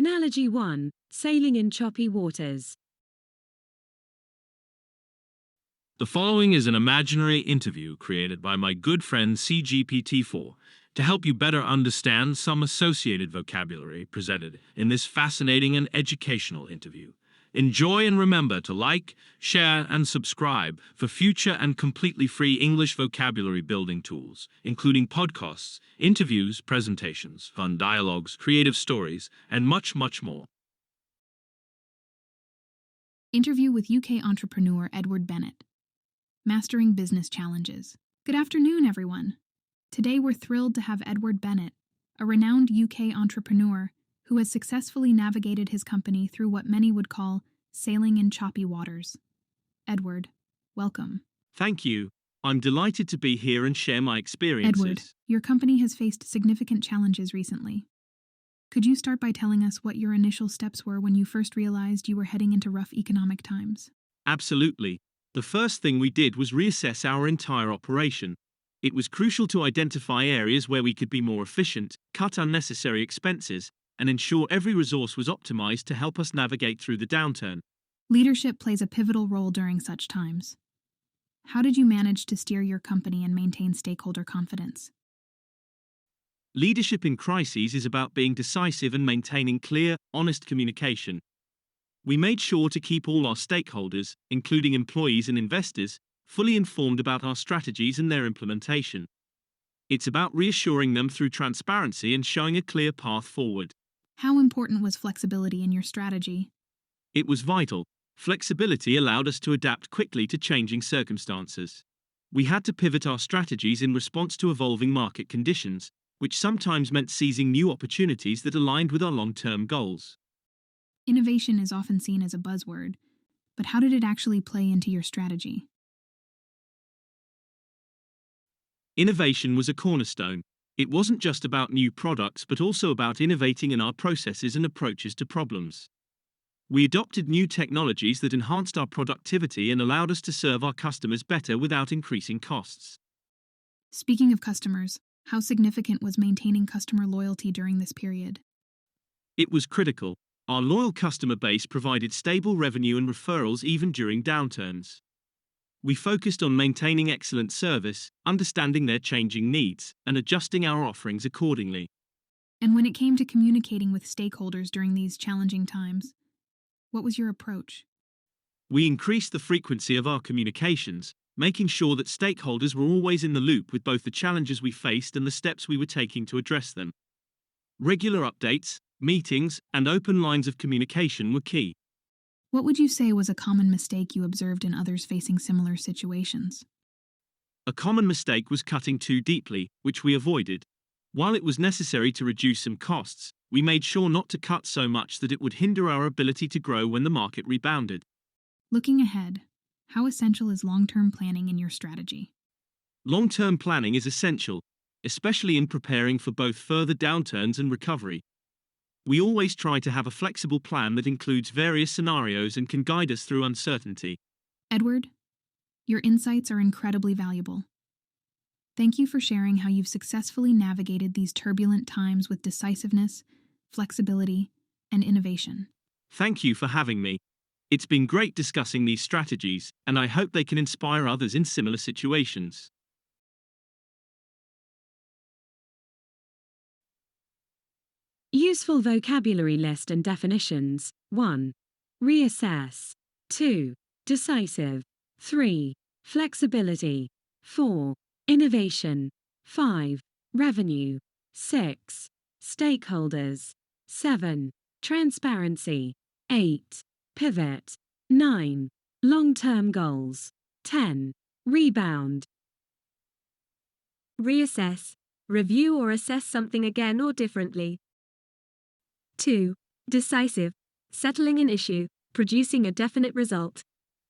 Analogy 1. Sailing in choppy waters. The following is an imaginary interview created by my good friend CGPT4 to help you better understand some associated vocabulary presented in this fascinating and educational interview. Enjoy and remember to like, share, and subscribe for future and completely free English vocabulary building tools, including podcasts, interviews, presentations, fun dialogues, creative stories, and much, much more. Interview with UK entrepreneur Edward Bennett. Mastering Business Challenges. Good afternoon, everyone. Today we're thrilled to have Edward Bennett, a renowned UK entrepreneur who has successfully navigated his company through what many would call sailing in choppy waters. Edward, welcome. Thank you. I'm delighted to be here and share my experiences. Edward, your company has faced significant challenges recently. Could you start by telling us what your initial steps were when you first realized you were heading into rough economic times? Absolutely. The first thing we did was reassess our entire operation. It was crucial to identify areas where we could be more efficient, cut unnecessary expenses, and ensure every resource was optimized to help us navigate through the downturn. Leadership plays a pivotal role during such times. How did you manage to steer your company and maintain stakeholder confidence? Leadership in crises is about being decisive and maintaining clear, honest communication. We made sure to keep all our stakeholders, including employees and investors, fully informed about our strategies and their implementation. It's about reassuring them through transparency and showing a clear path forward. How important was flexibility in your strategy? It was vital. Flexibility allowed us to adapt quickly to changing circumstances. We had to pivot our strategies in response to evolving market conditions, which sometimes meant seizing new opportunities that aligned with our long-term goals. Innovation is often seen as a buzzword, but how did it actually play into your strategy? Innovation was a cornerstone. It wasn't just about new products but also about innovating in our processes and approaches to problems. We adopted new technologies that enhanced our productivity and allowed us to serve our customers better without increasing costs. Speaking of customers, how significant was maintaining customer loyalty during this period? It was critical. Our loyal customer base provided stable revenue and referrals even during downturns. We focused on maintaining excellent service, understanding their changing needs, and adjusting our offerings accordingly. And when it came to communicating with stakeholders during these challenging times, what was your approach? We increased the frequency of our communications, making sure that stakeholders were always in the loop with both the challenges we faced and the steps we were taking to address them. Regular updates, meetings, and open lines of communication were key. What would you say was a common mistake you observed in others facing similar situations? A common mistake was cutting too deeply, which we avoided. While it was necessary to reduce some costs, we made sure not to cut so much that it would hinder our ability to grow when the market rebounded. Looking ahead, how essential is long-term planning in your strategy? Long-term planning is essential, especially in preparing for both further downturns and recovery. We always try to have a flexible plan that includes various scenarios and can guide us through uncertainty. Edward, your insights are incredibly valuable. Thank you for sharing how you've successfully navigated these turbulent times with decisiveness, flexibility, and innovation. Thank you for having me. It's been great discussing these strategies, and I hope they can inspire others in similar situations. Useful vocabulary list and definitions. 1. Reassess. 2. Decisive. 3. Flexibility. 4. Innovation. 5. Revenue. 6. Stakeholders. 7. Transparency. 8. Pivot. 9. Long-term goals. 10. Rebound. Reassess. Review or assess something again or differently. 2. Decisive. Settling an issue, producing a definite result.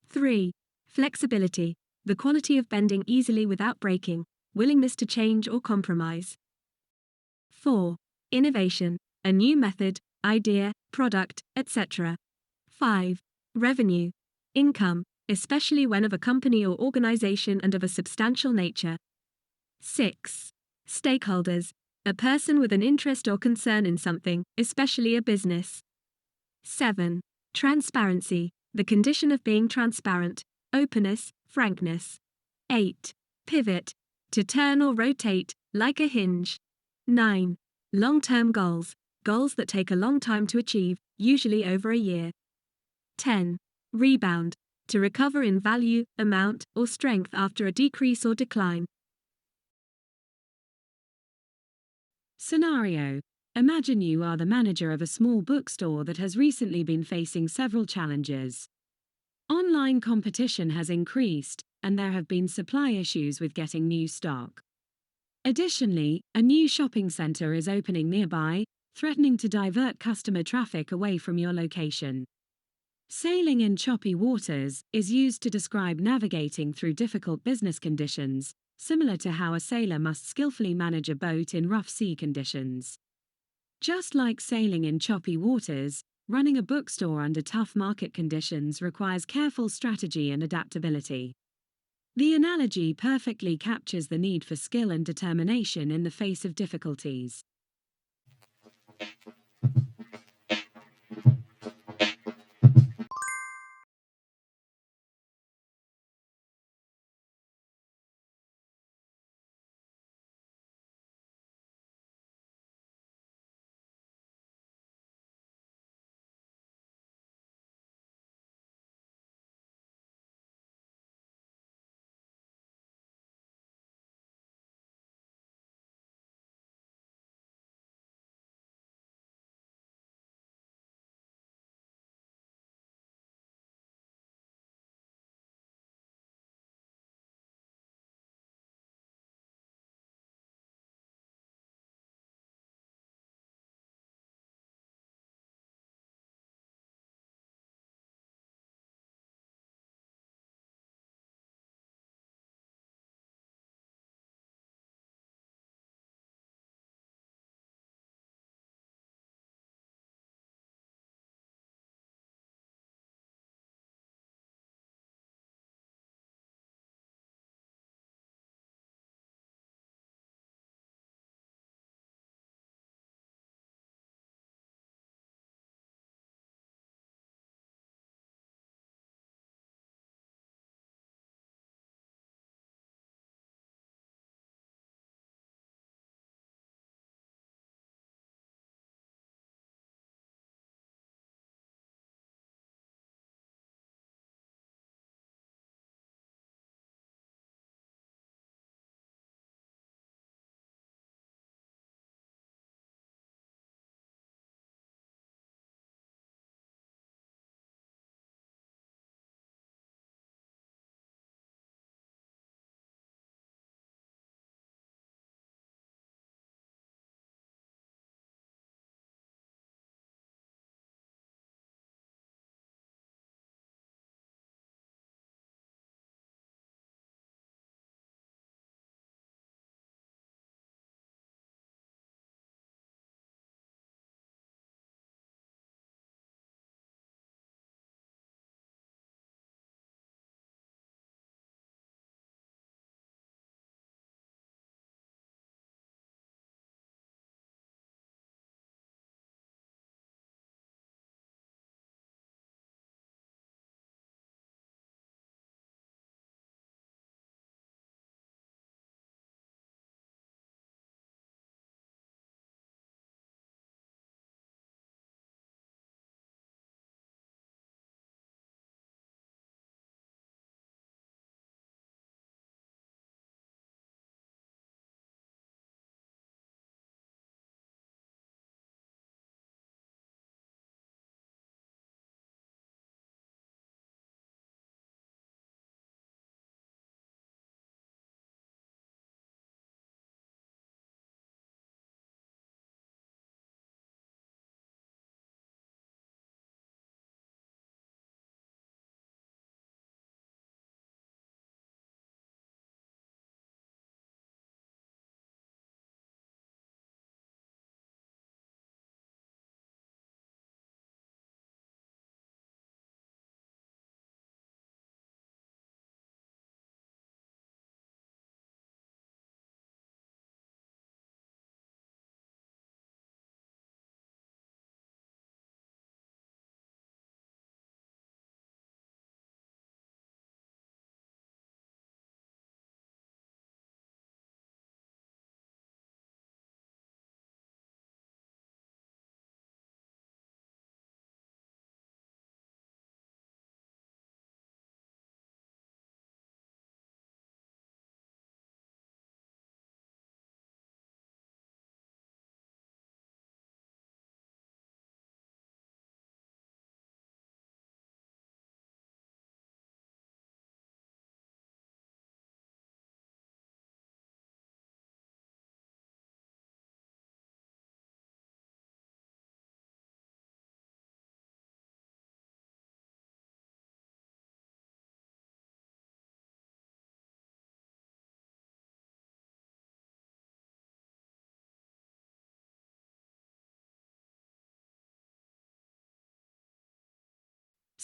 3. Flexibility. The quality of bending easily without breaking, willingness to change or compromise. 4. Innovation. A new method, idea, product, etc. 5. Revenue. Income, especially when of a company or organization and of a substantial nature. 6. Stakeholders. A person with an interest or concern in something, especially a business. 7. Transparency, the condition of being transparent, openness, frankness. 8. Pivot, to turn or rotate, like a hinge. 9. Long-term goals, goals that take a long time to achieve, usually over a year. 10. Rebound, to recover in value, amount, or strength after a decrease or decline. Scenario: imagine you are the manager of a small bookstore that has recently been facing several challenges. Online competition has increased, and there have been supply issues with getting new stock. Additionally, a new shopping center is opening nearby, threatening to divert customer traffic away from your location. Sailing in choppy waters is used to describe navigating through difficult business conditions, similar to how a sailor must skillfully manage a boat in rough sea conditions. Just like sailing in choppy waters, running a bookstore under tough market conditions requires careful strategy and adaptability. The analogy perfectly captures the need for skill and determination in the face of difficulties.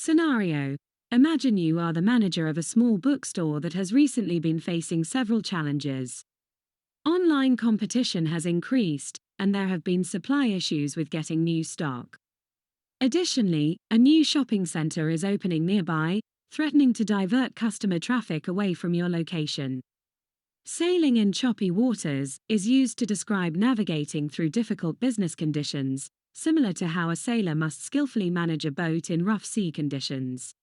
Scenario: imagine you are the manager of a small bookstore that has recently been facing several challenges. Online competition has increased, and there have been supply issues with getting new stock. Additionally, a new shopping center is opening nearby, threatening to divert customer traffic away from your location. Sailing in choppy waters is used to describe navigating through difficult business conditions, similar to how a sailor must skillfully manage a boat in rough sea conditions.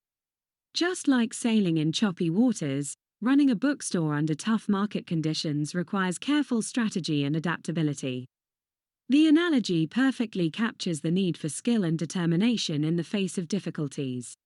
Just like sailing in choppy waters, running a bookstore under tough market conditions requires careful strategy and adaptability. The analogy perfectly captures the need for skill and determination in the face of difficulties.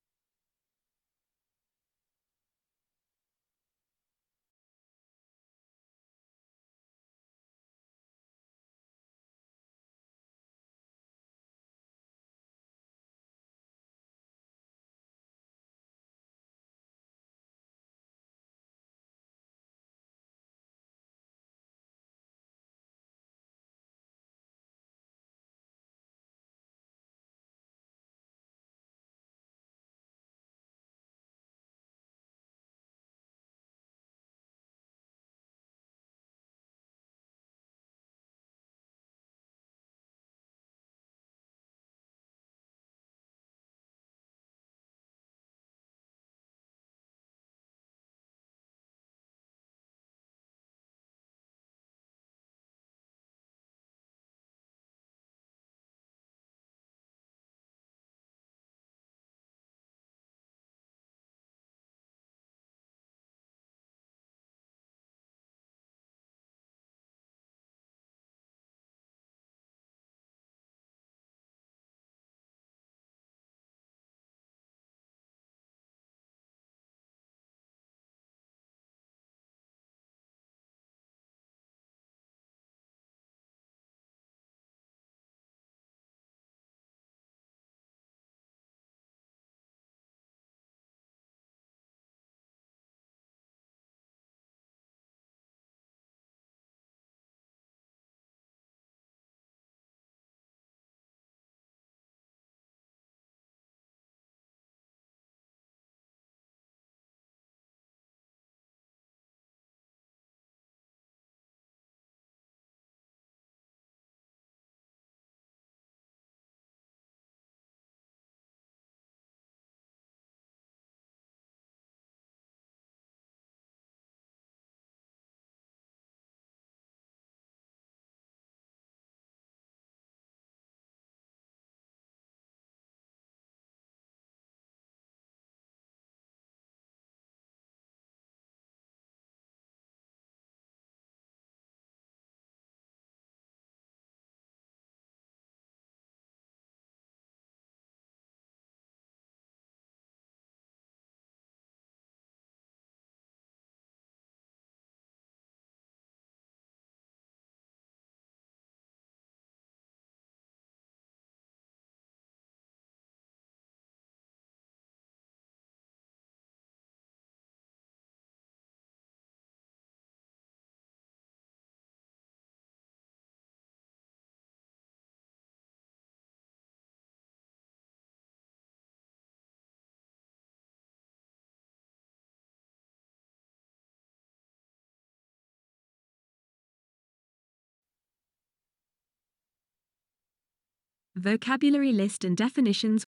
Vocabulary list and definitions